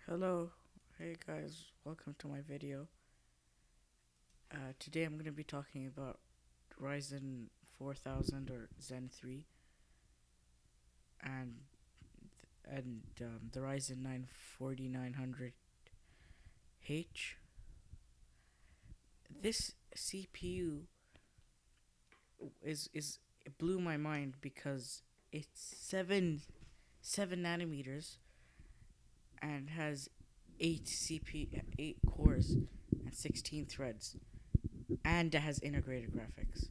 Hello, hey guys, welcome to my video. Today I'm going to be talking about Ryzen 4000 or Zen 3 and the Ryzen 9 4900H. This CPU is it blew my mind because it's 7 nanometers and has 8 cores and 16 threads, and it has integrated graphics.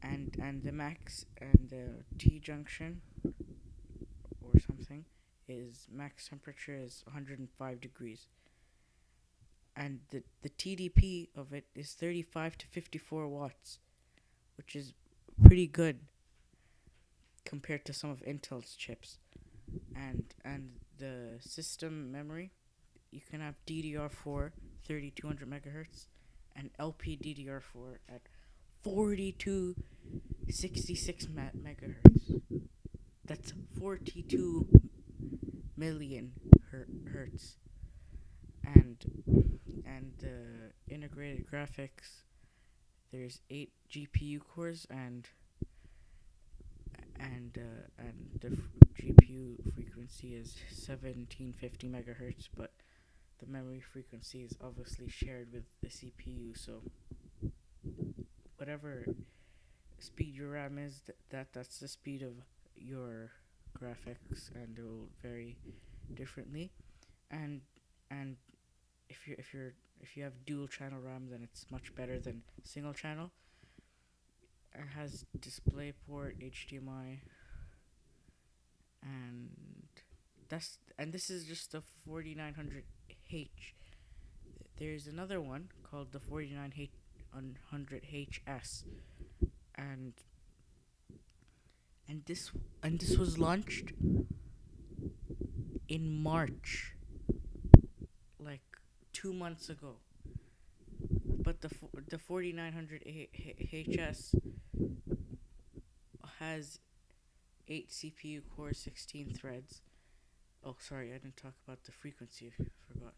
And the max and the T junction or something is max temperature is 105 degrees, and the TDP of it is 35 to 54 watts, which is pretty good compared to some of Intel's chips. And the system memory, you can have DDR4 3200 megahertz and LPDDR4 at 4266 megahertz. That's 42 million hertz. And integrated graphics, there's 8 GPU cores, and the GPU frequency is 1750 megahertz, but the memory frequency is obviously shared with the CPU. So whatever speed your RAM is, that's the speed of your graphics, and it will vary differently. And and if you have dual channel RAM, then it's much better than single channel. It has DisplayPort, HDMI, and this is just the 4900H. There's another one called the 4900HS, and and this and this was launched in March, like 2 months ago. But the 4900HS has 8 CPU cores, 16 threads. Oh, sorry, I didn't talk about the frequency. I forgot.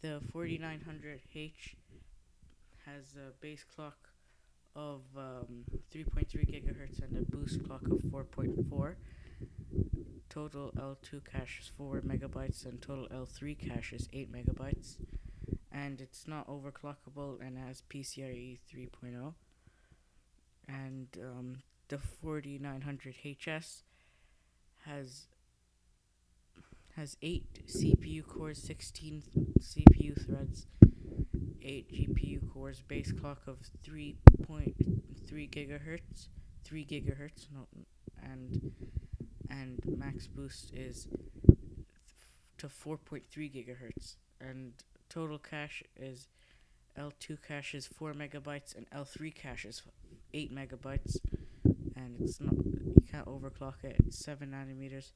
The 4900H has a base clock of 3.3 gigahertz and a boost clock of 4.4. Total L2 cache is 4 megabytes and total L3 cache is 8 megabytes. And it's not overclockable and has PCIe 3.0. And the 4900HS has 8 CPU cores, 16 CPU threads, 8 GPU cores, base clock of 3.3 gigahertz, 3 gigahertz, no, and max boost is to 4.3 gigahertz, and total cache is L2 cache is 4 megabytes and L3 cache is 8 megabytes, and it's not, you can't overclock it. It's 7 nanometers.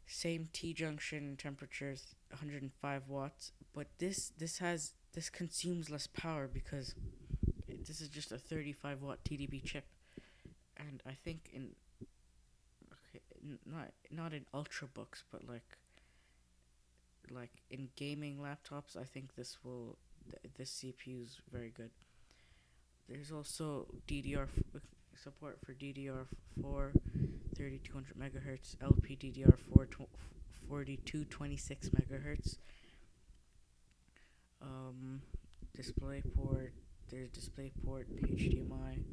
Same T junction, temperatures 105 watts, but this consumes less power because this is just a 35 watt TDP chip, and I think in okay, not in ultrabooks, but like in gaming laptops, I think this CPU is very good. There's also support for DDR4 3200 megahertz, LPDDR4 4226 megahertz. Um, DisplayPort. There's DisplayPort, HDMI,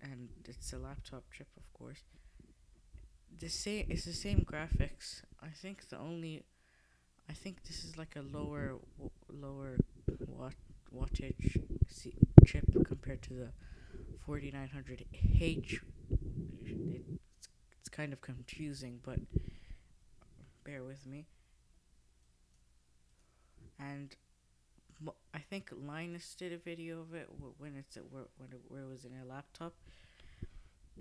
and it's a laptop chip, of course. It's the same graphics. I think this is like a lower watt wattage chip compared to the 4900H. It's kind of confusing, but bear with me. And I think Linus did a video of it where it was in a laptop,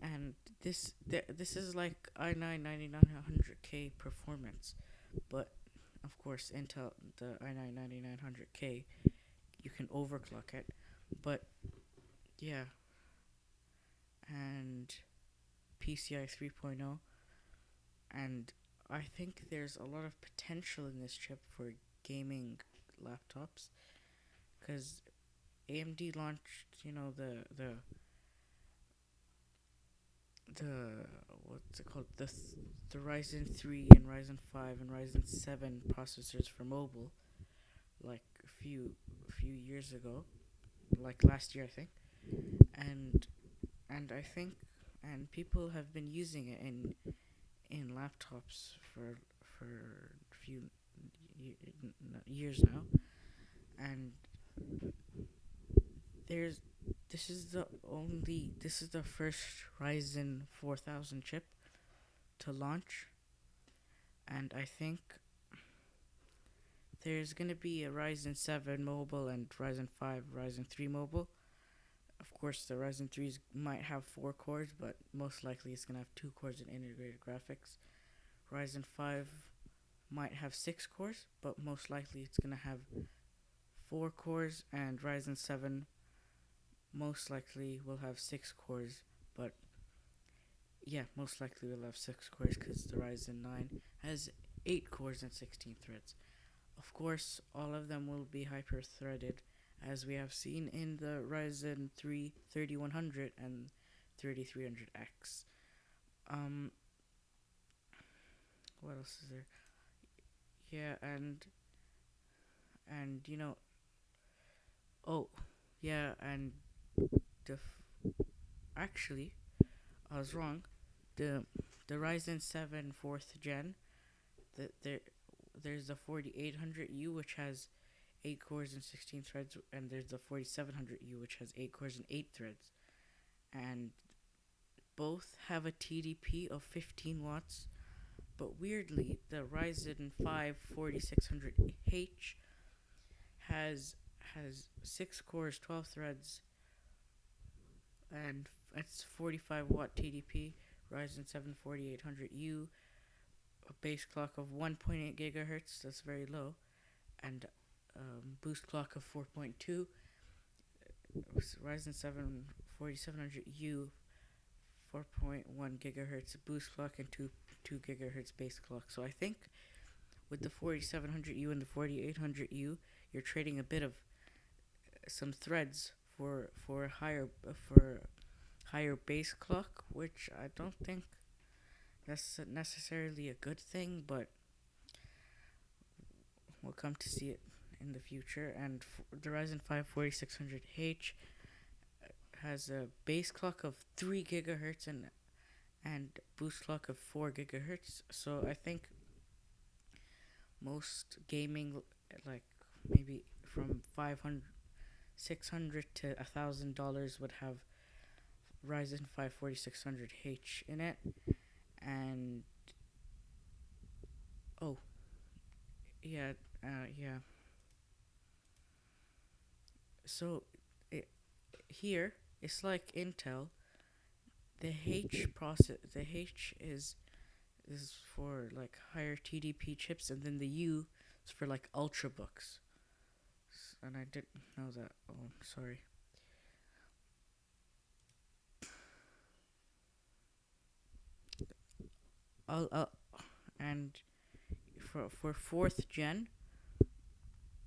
and this is like i9 9900K performance, but of course Intel, the i9 9900K, you can overclock it, but yeah, and PCI 3.0, and I think there's a lot of potential in this chip for gaming laptops because AMD launched, the what's it called the Ryzen 3 and Ryzen 5 and Ryzen 7 processors for mobile like a few years ago, like last year I think, and I think and people have been using it in laptops for a few years now, and there's this is the first Ryzen 4000 chip to launch, and I think there's gonna be a Ryzen 7 mobile and Ryzen 5, Ryzen 3 mobile. Of course, the Ryzen 3s might have 4 cores, but most likely it's gonna have 2 cores and integrated graphics. Ryzen 5 might have 6 cores, but most likely it's gonna have 4 cores, and Ryzen 7 most likely will have 6 cores, but yeah, most likely will have 6 cores because the Ryzen 9 has 8 cores and 16 threads. Of course, all of them will be hyper threaded, as we have seen in the Ryzen 3 3100 and 3300X. Um, what else is there? Yeah, and oh, yeah, and the actually, I was wrong. The the Ryzen 7 fourth gen, the there's the 4800U which has 8 cores and 16 threads, and there's the 4700U which has 8 cores and 8 threads, and both have a TDP of 15 watts. But weirdly, the Ryzen 5 4600H has 6 cores, 12 threads, and it's 45 watt TDP. Ryzen 7 4800U, a base clock of 1.8 gigahertz, that's very low, and boost clock of 4.2. Ryzen 7 4700U, 4.1 gigahertz boost clock, and 2 gigahertz base clock. So I think with the 4700U and the 4800U, you're trading a bit of some threads for higher base clock, which I don't think that's necessarily a good thing, but we'll come to see it in the future. And the Ryzen 5 4600H has a base clock of 3 gigahertz and boost clock of 4 gigahertz. So I think most gaming, like maybe from 500, 600 to $1,000, would have Ryzen 5 4600H in it. And oh, yeah, yeah. So here it's like Intel. The H is for like higher TDP chips, and then the U is for like ultrabooks. And I didn't know that. Oh, sorry. I'll and for fourth gen,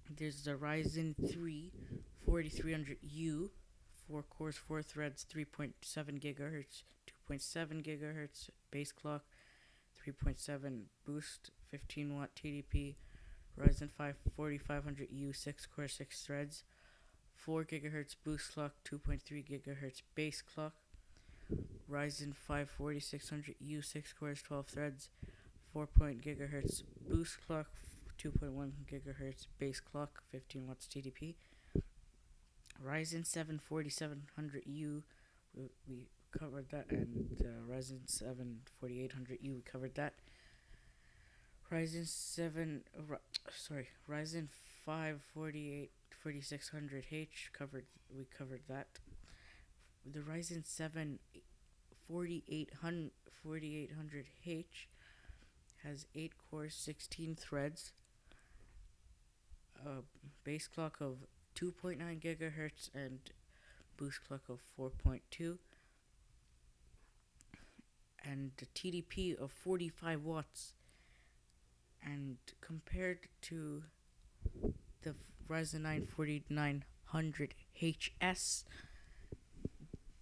there's the Ryzen 3 4300U, 4 cores, 4 threads, 3.7 gigahertz, 2.7 gigahertz base clock, 3.7 boost, 15 watt TDP, Ryzen 5 4500U, 6 core, 6 threads, 4 gigahertz boost clock, 2.3 gigahertz base clock, Ryzen 5 4600U, 6 cores, 12 threads, 4 gigahertz boost clock, 2.1 gigahertz base clock, 15 watts TDP. Ryzen 7 4700U, we covered that, and Ryzen 7 4800U, we covered that. Ryzen 5 4600H, we covered that. The Ryzen 7 4800H has 8 cores, 16 threads, a base clock of 2.9 gigahertz, and boost clock of 4.2, and the TDP of 45 watts. And compared to the Ryzen 9 4900HS,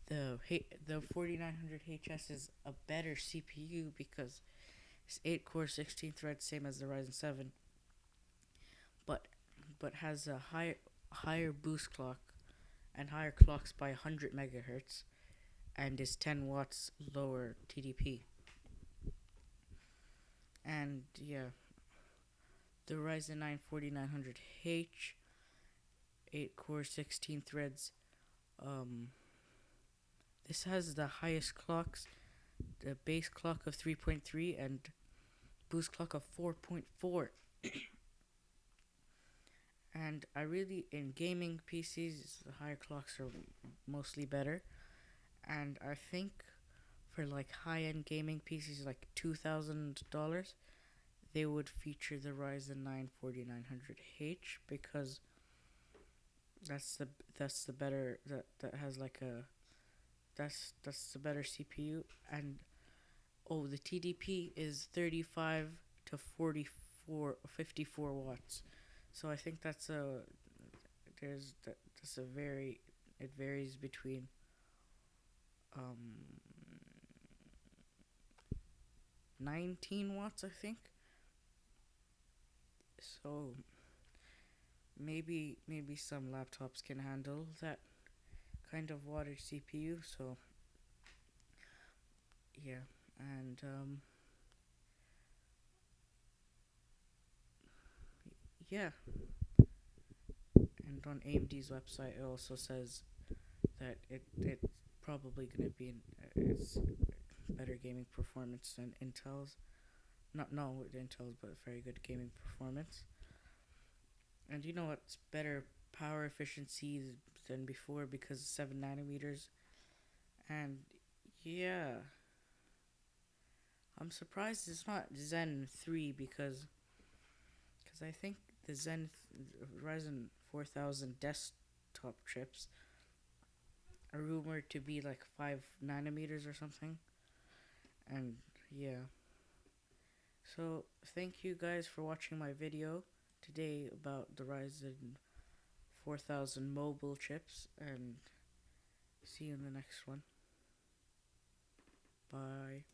the 4900HS is a better CPU because it's 8 core 16 threads, same as the Ryzen 7, but has a higher boost clock and higher clocks by 100 megahertz and is 10 watts lower TDP. And yeah, the Ryzen 9 4900H, 8 core 16 threads. This has the highest clocks, the base clock of 3.3 and boost clock of 4.4. And I really, in gaming PCs, the higher clocks are mostly better. And I think for like high-end gaming PCs, like $2,000, they would feature the Ryzen 9 4900H because that's the better that has like a that's the better CPU. And the TDP is 35 to 44 54 watts. So I think that's a that's a very, it varies between 19 watts, I think. So maybe some laptops can handle that kind of wattage CPU. So yeah, and yeah, and on AMD's website it also says that it's probably gonna be it's better gaming performance than Intel's. Not no with Intel's, but very good gaming performance. And you know what's better power efficiency than before because 7 nanometers. And yeah, I'm surprised it's not Zen 3 because I think the Ryzen 4000 desktop chips are rumored to be like 5 nanometers or something. And yeah, so thank you guys for watching my video today about the Ryzen 4000 mobile chips, and see you in the next one. Bye.